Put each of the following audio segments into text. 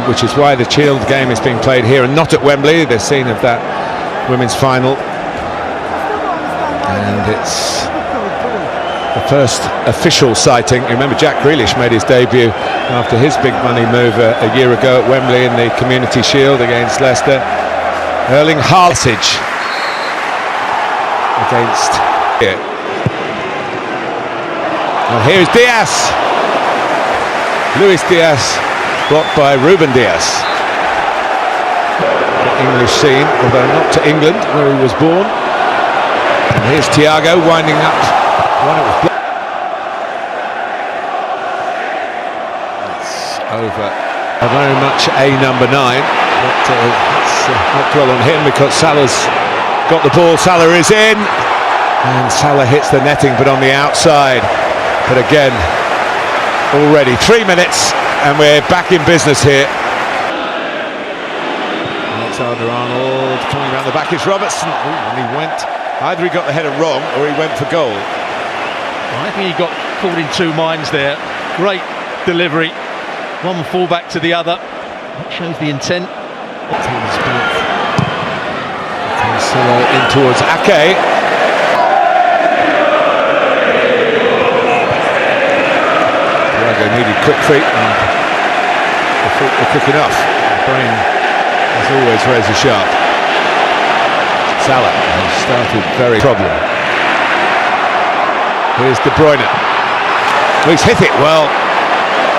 which is why the Shield game is being played here and not at Wembley, the scene of that women's final. And it's the first official sighting. Remember, Jack Grealish made his debut after his big money move a year ago at Wembley in the Community Shield against Leicester. Erling Haaland against here. Well, here's Diaz. Luis Diaz blocked by Ruben Diaz. The English scene, although not to England where he was born. And here's Thiago winding up. It's over. Very much a number 9, but let's not dwell on him because Salah's got the ball. Salah is in, and Salah hits the netting, but on the outside. But again, already 3 minutes, and we're back in business here. Alexander-Arnold coming around the back. It's Robertson. And he went. Either he got the header wrong or he went for goal. I think he got caught in two minds there. Great delivery. One full back to the other. That shows the intent. Teams back. Cancelo in towards Ake. Thiago needed quick feet, and the feet were quick enough. The brain, as always, razor sharp. Salah has started very problem. Here's De Bruyne. He's hit it well.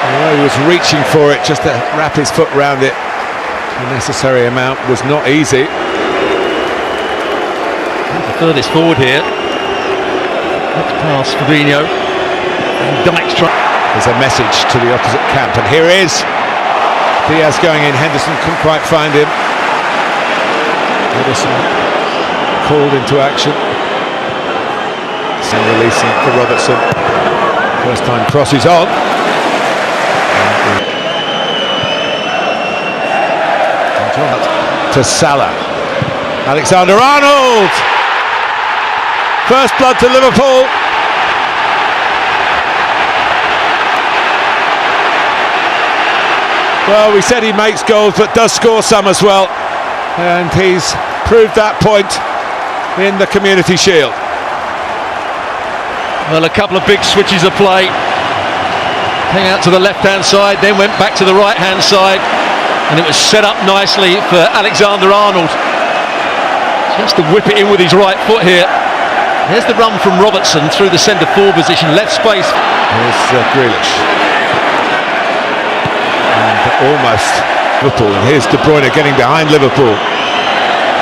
Although he was reaching for it, just to wrap his foot round it. The necessary amount was not easy. The furthest forward here. That's past Fabinho. And Dyke's trying. There's a message to the opposite camp, and here is Diaz going in. Henderson couldn't quite find him. Henderson called into action. And releasing for Robertson. First time crosses on. To Salah. Alexander-Arnold! First blood to Liverpool. Well, we said he makes goals, but does score some as well. And he's proved that point in the Community Shield. Well, a couple of big switches of play. Came out to the left-hand side, then went back to the right-hand side. And it was set up nicely for Alexander-Arnold. Just to whip it in with his right foot here. There's the run from Robertson through the centre-forward position, left space. Here's Grealish. And almost Liverpool. And here's De Bruyne getting behind Liverpool.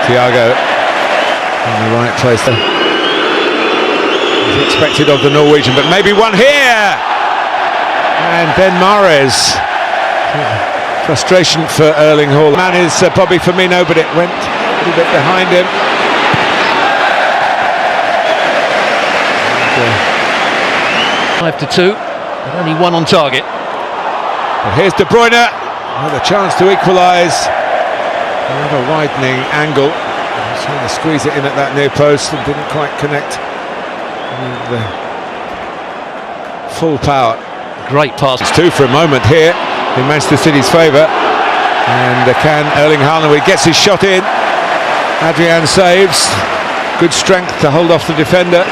Thiago in the right place there. As expected of the Norwegian, but maybe one here. And then Mahrez. Frustration for Erling Haaland. Man is Bobby Firmino, but it went a little bit behind him. And, 5-2, but only one on target. But here's De Bruyne, another chance to equalise. Another widening angle. He's trying to squeeze it in at that near post and didn't quite connect with the full power. Great pass. It's 2 for a moment here in Manchester City's favour, and can Erling Haaland, he gets his shot in. Adrian saves. Good strength to hold off the defender.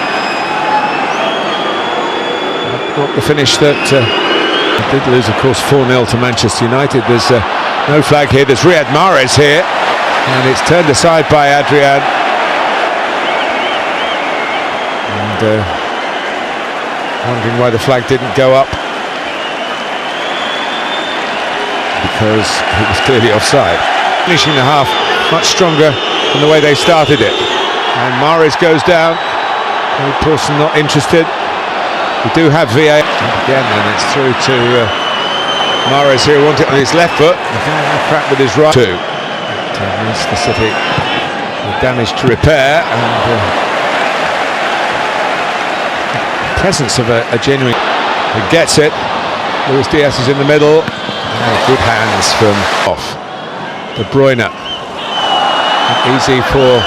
Not the finish that did lose, of course, 4-0 to Manchester United. There's no flag here. There's Riyad Mahrez here, and it's turned aside by Adrian. And wondering why the flag didn't go up, because it was clearly offside. Finishing the half much stronger than the way they started it. And Mahrez goes down. Paulson not interested. We do have VAR again, and it's through to Mahrez here. Want it on his left foot. Crack with his right. Manchester City with damage to repair, and presence of a genuine. He gets it. Luis Diaz is in the middle. Good hands from off. De Bruyne. Easy for.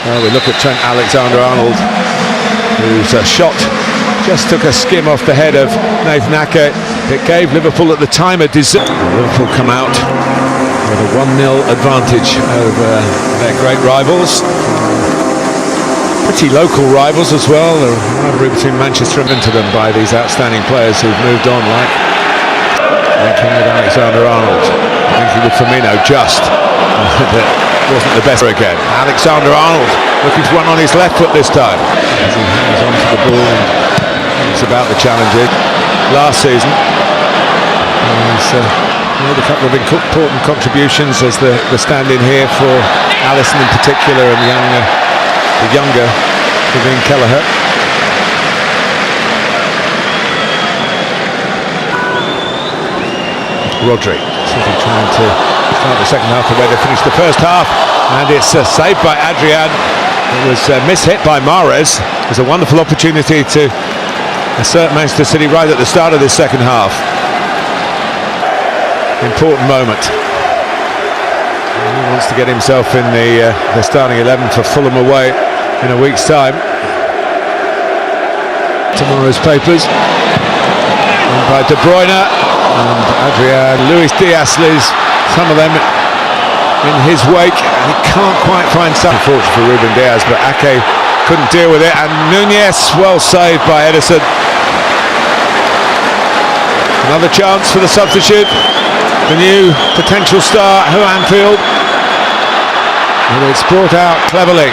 Well, we look at Trent Alexander-Arnold, whose shot just took a skim off the head of Nathan Ake. It gave Liverpool at the time a desert. Liverpool come out with a 1-0 advantage over their great rivals. Pretty local rivals as well. The rivalry between Manchester and into them by these outstanding players who've moved on, like linking with Alexander-Arnold, linking with Firmino, just that wasn't the best again. Alexander-Arnold looking for one on his left foot this time as he hangs onto the ball and it's about the challenges last season. He's made a couple of important contributions as the stand-in here for Alisson in particular, and the younger Kevin Kelleher. Rodri trying to start the second half the way they finished the first half, and it's saved by Adrian. It was mishit by Mahrez. It was a wonderful opportunity to assert Manchester City right at the start of this second half. Important moment. He wants to get himself in the starting 11 for Fulham away in a week's time. Tomorrow's papers. And by De Bruyne and Adrian, Luis Diaz leaves some of them in his wake, and he can't quite find some. Unfortunate for Ruben Diaz, but Ake couldn't deal with it, and Nunez well saved by Edison. Another chance for the substitute, the new potential star, Anfield. And it's brought out cleverly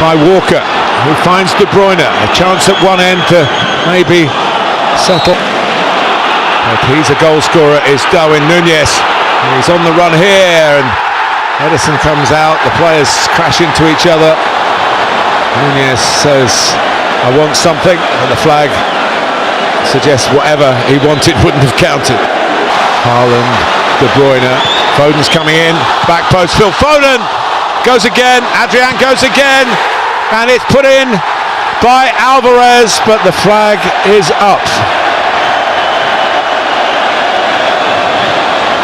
by Walker, who finds De Bruyne. A chance at one end to maybe settle. But he's a goal scorer, is Darwin Nunez. And he's on the run here, and Edison comes out. The players crash into each other. Nunez says, I want something, and the flag suggests whatever he wanted wouldn't have counted. Haland, De Bruyne, Foden's coming in, back post, Phil Foden goes again, Adrian goes again, and it's put in by Alvarez, but the flag is up.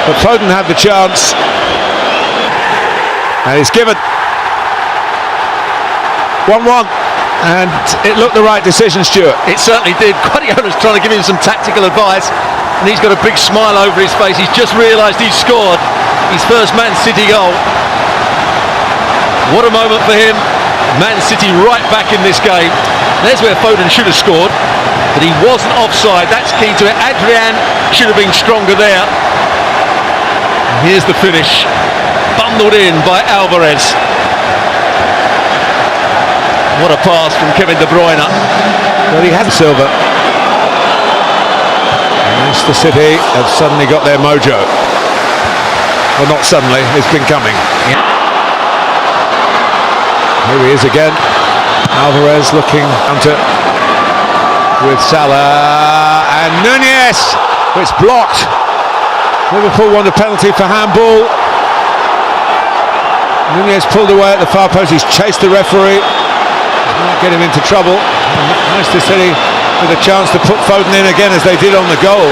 But Foden had the chance, and it's given. 1-1. And it looked the right decision, Stuart. It certainly did. Guardiola's trying to give him some tactical advice, and he's got a big smile over his face. He's just realised he's scored his first Man City goal. What a moment for him. Man City right back in this game. There's where Foden should have scored, but he wasn't offside. That's key to it. Adrian should have been stronger there. And here's the finish, bundled in by Alvarez. What a pass from Kevin De Bruyne. Well, he had Silva. Manchester City have suddenly got their mojo. Well, not suddenly, it's been coming. Yeah. Here he is again. Alvarez looking counter with Salah, and Nunez. It's blocked. Liverpool want a penalty for handball. Nunez pulled away at the far post. He's chased the referee. Might get him into trouble. Manchester City with a chance to put Foden in again, as they did on the goal.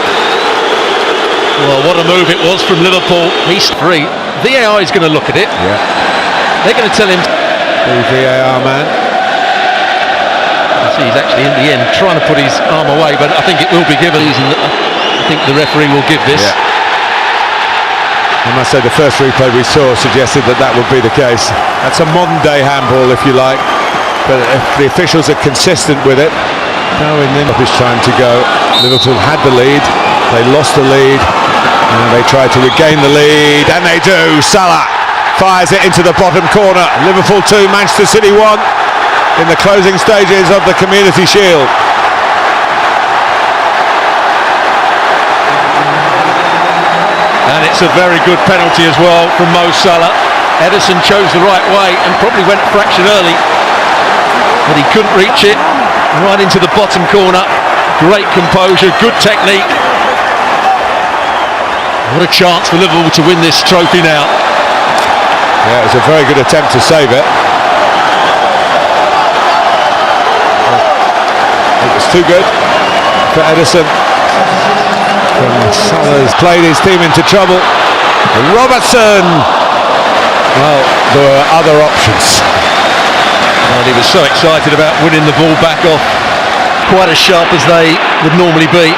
Well, what a move it was from Liverpool. He's free. VAR is going to look at it. Yeah. They're going to tell him. The VAR man. I see he's actually in the end trying to put his arm away, but I think it will be given. I think the referee will give this. Yeah. I must say the first replay we saw suggested that would be the case. That's a modern day handball, if you like. But if the officials are consistent with it, now in the it's time to go. Liverpool had the lead, they lost the lead, and they tried to regain the lead, and they do. Salah fires it into the bottom corner. Liverpool 2, Manchester City 1 in the closing stages of the Community Shield. And it's a very good penalty as well from Mo Salah. Edison chose the right way and probably went a fraction early, but he couldn't reach it. Right into the bottom corner. Great composure, good technique. What a chance for Liverpool to win this trophy now. Yeah, it was a very good attempt to save it. It was too good for Edison. Salah's played his team into trouble. Robertson! Well, there were other options. And he was so excited about winning the ball back off, quite as sharp as they would normally be.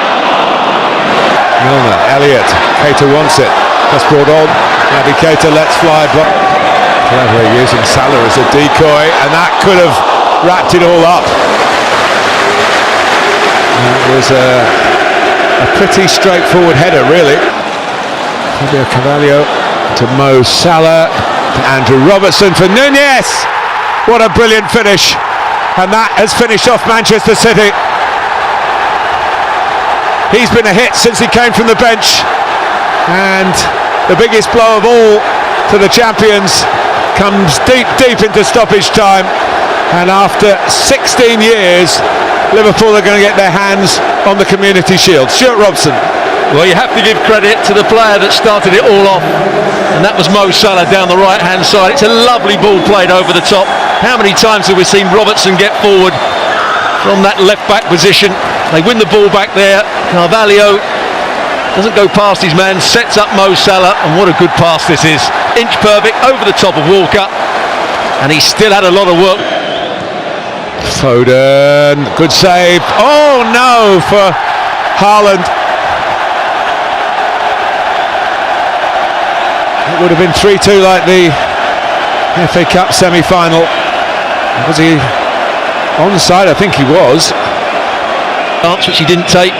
Milner, Elliott, Keita wants it. Just brought on. Naby Keita lets fly. Clever using Salah as a decoy, and that could have wrapped it all up. It was a pretty straightforward header, really. Fabio Carvalho to Mo Salah, to Andrew Robertson for Nunez. What a brilliant finish, and that has finished off Manchester City. He's been a hit since he came from the bench, and the biggest blow of all to the champions comes deep into stoppage time, and after 16 years Liverpool are going to get their hands on the Community Shield. Stuart Robson. Well, you have to give credit to the player that started it all off, and that was Mo Salah down the right hand side. It's a lovely ball played over the top. How many times have we seen Robertson get forward from that left back position? They win the ball back there. Carvalho doesn't go past his man, sets up Mo Salah, and what a good pass this is. Inch perfect over the top of Walker, and he still had a lot of work. Foden, good save. Oh no, for Haaland. It would have been 3-2 like the FA Cup semi-final. Was he onside? I think he was. Chance which he didn't take.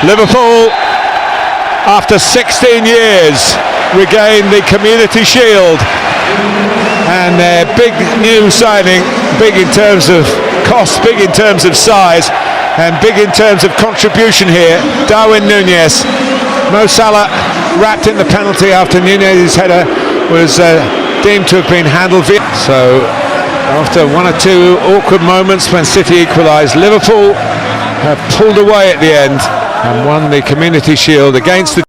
Liverpool, after 16 years, regain the Community Shield, and their big new signing, big in terms of cost, big in terms of size, and big in terms of contribution here, Darwin Nunez. Mo Salah wrapped in the penalty after Nunez's header was deemed to have been handled. So after one or two awkward moments when City equalised, Liverpool have pulled away at the end and won the Community Shield against the